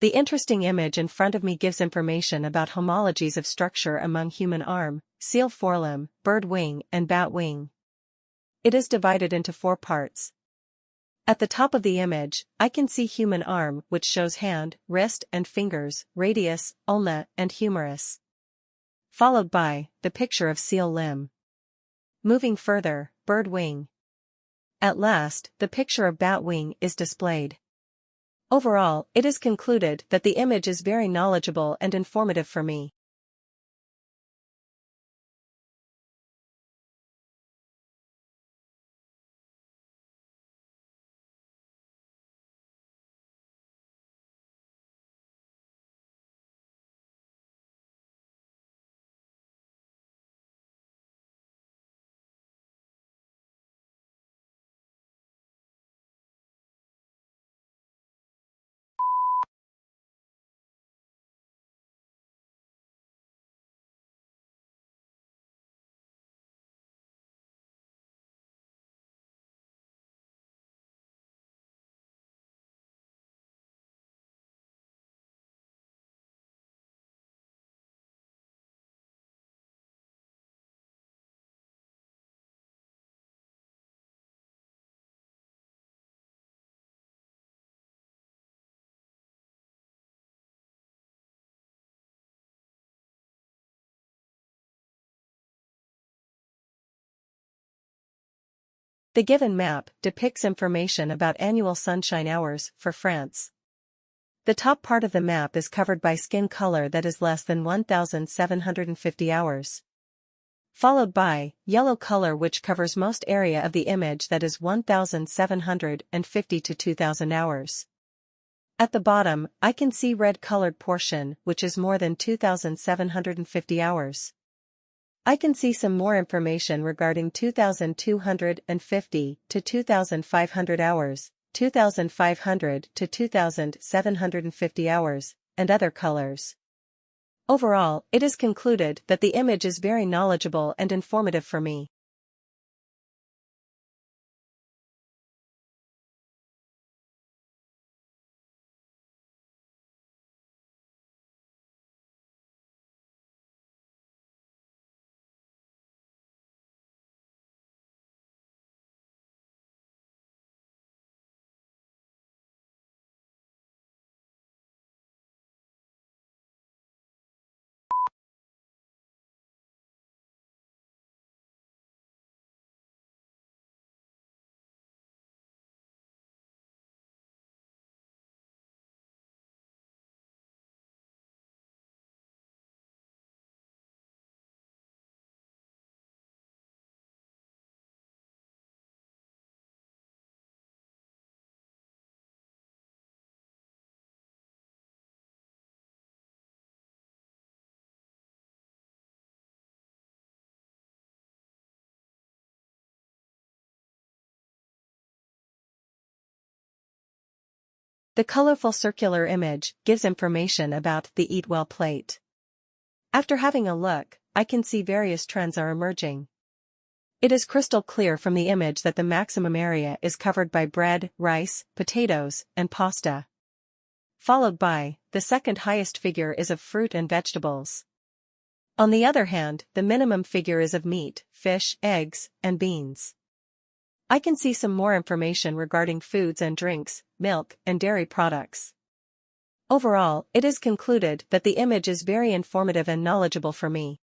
The interesting image in front of me gives information about homologies of structure among human arm, seal forelimb, bird wing and bat wing. It is divided into 4 parts. At the top of the image, I can see human arm which shows hand, wrist and fingers, radius, ulna and humerus. Followed by, the picture of seal limb. Moving further, bird wing. At last, the picture of bat wing is displayed. Overall, it is concluded that the image is very knowledgeable and informative for me. The given map depicts information about annual sunshine hours for France. The top part of the map is covered by skin color that is less than 1,750 hours. Followed by yellow color which covers most area of the image that is 1,750 to 2,000 hours. At the bottom, I can see red colored portion which is more than 2,750 hours. I can see some more information regarding 2,250 to 2,500 hours, 2,500 to 2,750 hours, and other colors. Overall, it is concluded that the image is very knowledgeable and informative for me. The colorful circular image gives information about the Eat Well plate. After having a look, I can see various trends are emerging. It is crystal clear from the image that the maximum area is covered by bread, rice, potatoes, and pasta. Followed by, the second highest figure is of fruit and vegetables. On the other hand, the minimum figure is of meat, fish, eggs, and beans. I can see some more information regarding foods and drinks, milk, and dairy products. Overall, it is concluded that the image is very informative and knowledgeable for me.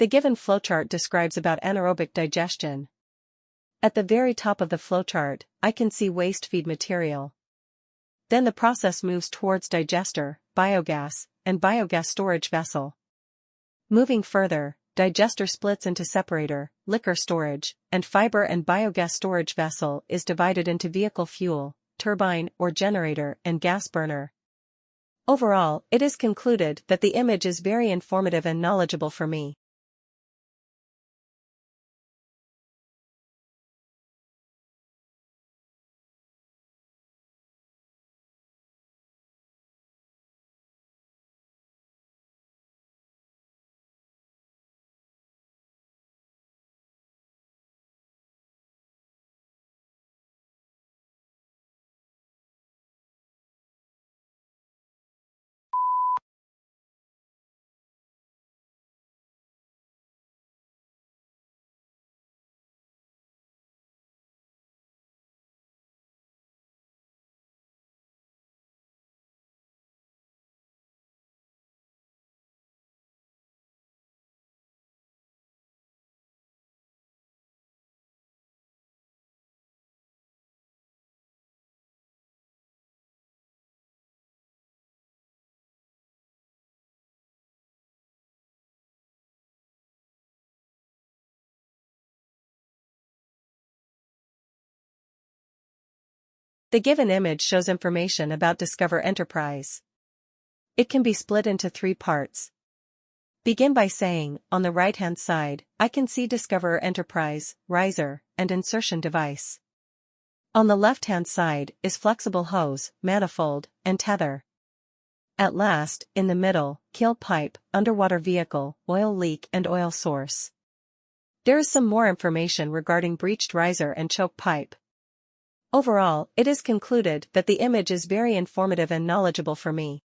The given flowchart describes about anaerobic digestion. At the very top of the flowchart, I can see waste feed material. Then the process moves towards digester, biogas, and biogas storage vessel. Moving further, digester splits into separator, liquor storage, and fiber, and biogas storage vessel is divided into vehicle fuel, turbine or generator, and gas burner. Overall, it is concluded that the image is very informative and knowledgeable for me. The given image shows information about Discover Enterprise. It can be split into 3 parts. Begin by saying, on the right-hand side, I can see Discover Enterprise, riser, and insertion device. On the left-hand side is flexible hose, manifold, and tether. At last, in the middle, kill pipe, underwater vehicle, oil leak and oil source. There is some more information regarding breached riser and choke pipe. Overall, it is concluded that the image is very informative and knowledgeable for me.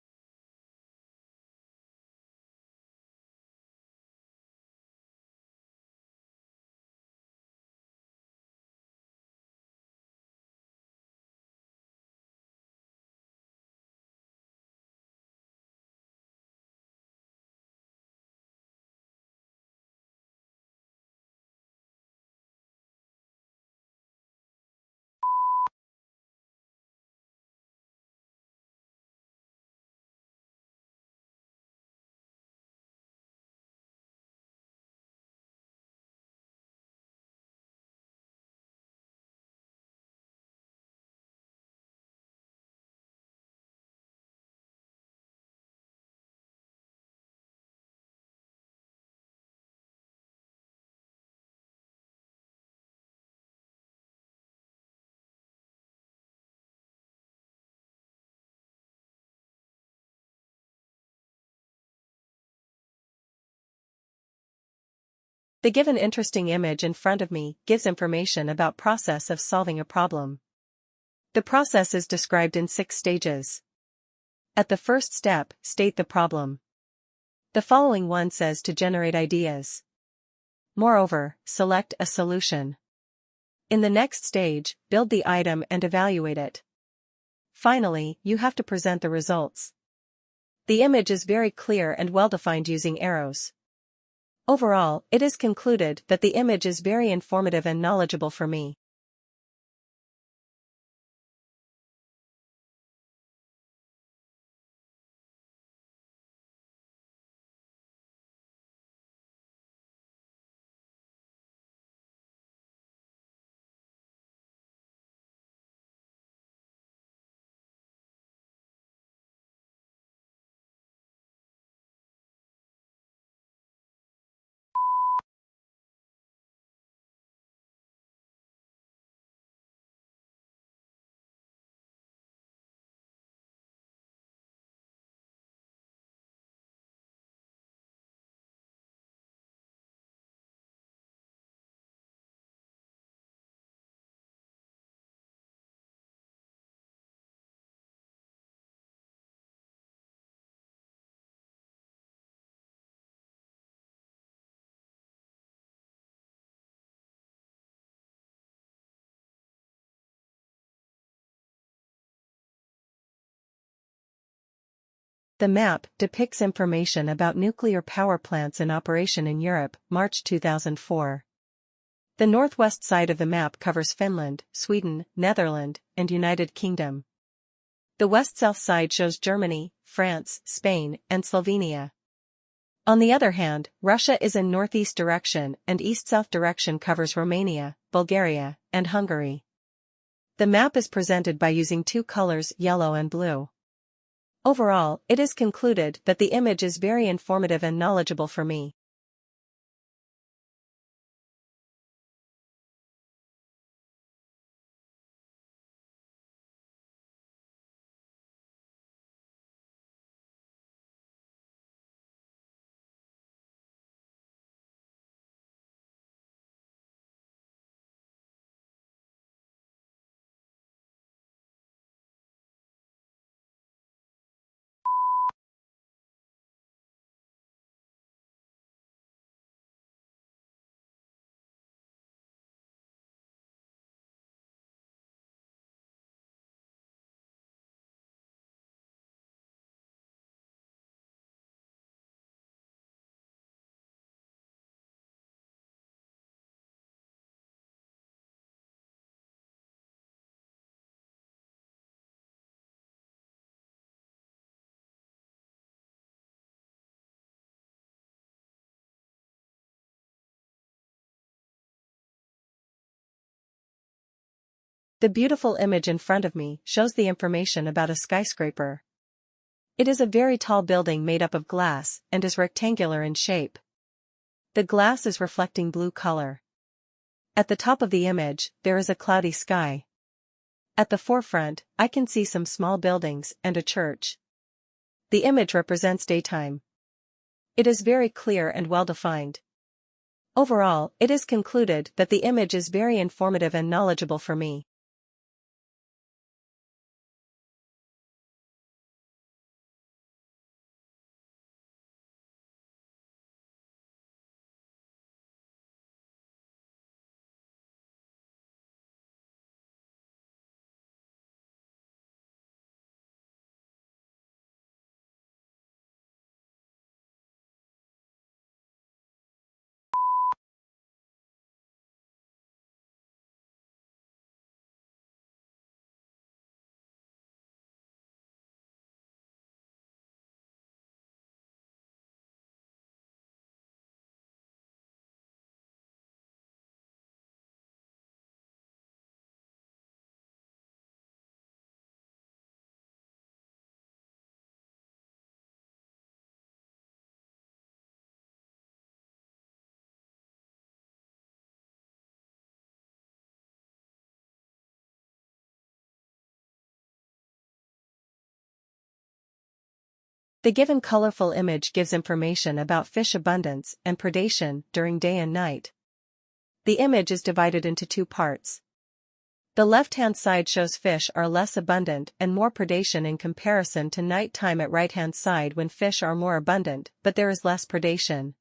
The given interesting image in front of me gives information about process of solving a problem. The process is described in 6 stages. At the first step, state the problem. The following one says to generate ideas. Moreover, select a solution. In the next stage, build the item and evaluate it. Finally, you have to present the results. The image is very clear and well-defined using arrows. Overall, it is concluded that the image is very informative and knowledgeable for me. The map depicts information about nuclear power plants in operation in Europe, March 2004. The northwest side of the map covers Finland, Sweden, Netherlands, and United Kingdom. The west-south side shows Germany, France, Spain, and Slovenia. On the other hand, Russia is in northeast direction and east-south direction covers Romania, Bulgaria, and Hungary. The map is presented by using two colors, yellow and blue. Overall, it is concluded that the image is very informative and knowledgeable for me. The beautiful image in front of me shows the information about a skyscraper. It is a very tall building made up of glass and is rectangular in shape. The glass is reflecting blue color. At the top of the image, there is a cloudy sky. At the forefront, I can see some small buildings and a church. The image represents daytime. It is very clear and well-defined. Overall, it is concluded that the image is very informative and knowledgeable for me. The given colorful image gives information about fish abundance and predation during day and night. The image is divided into two parts. The left-hand side shows fish are less abundant and more predation in comparison to nighttime at right-hand side when fish are more abundant but there is less predation.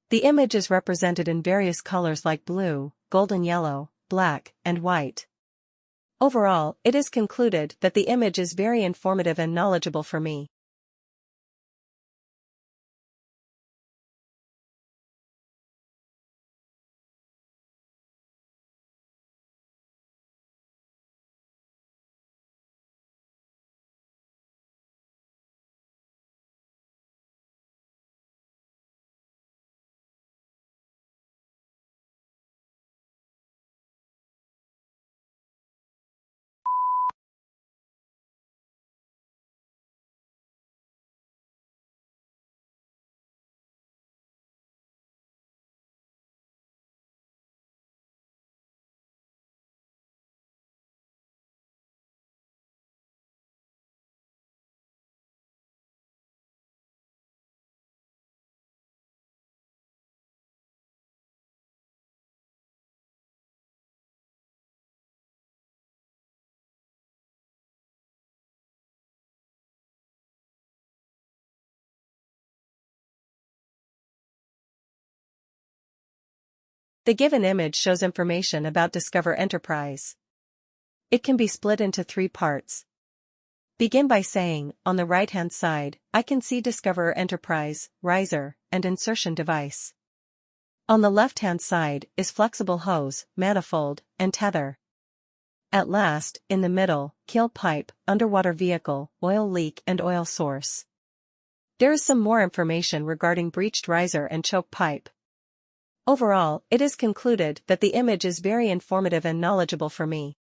The image is represented in various colors like blue, golden yellow, black, and white. Overall, it is concluded that the image is very informative and knowledgeable for me. The given image shows information about Discover Enterprise. It can be split into three parts. Begin by saying, on the right-hand side, I can see Discoverer Enterprise, riser, and insertion device. On the left-hand side is flexible hose, manifold, and tether. At last, in the middle, keel pipe, underwater vehicle, oil leak and oil source. There is some more information regarding breached riser and choke pipe. Overall, it is concluded that the image is very informative and knowledgeable for me.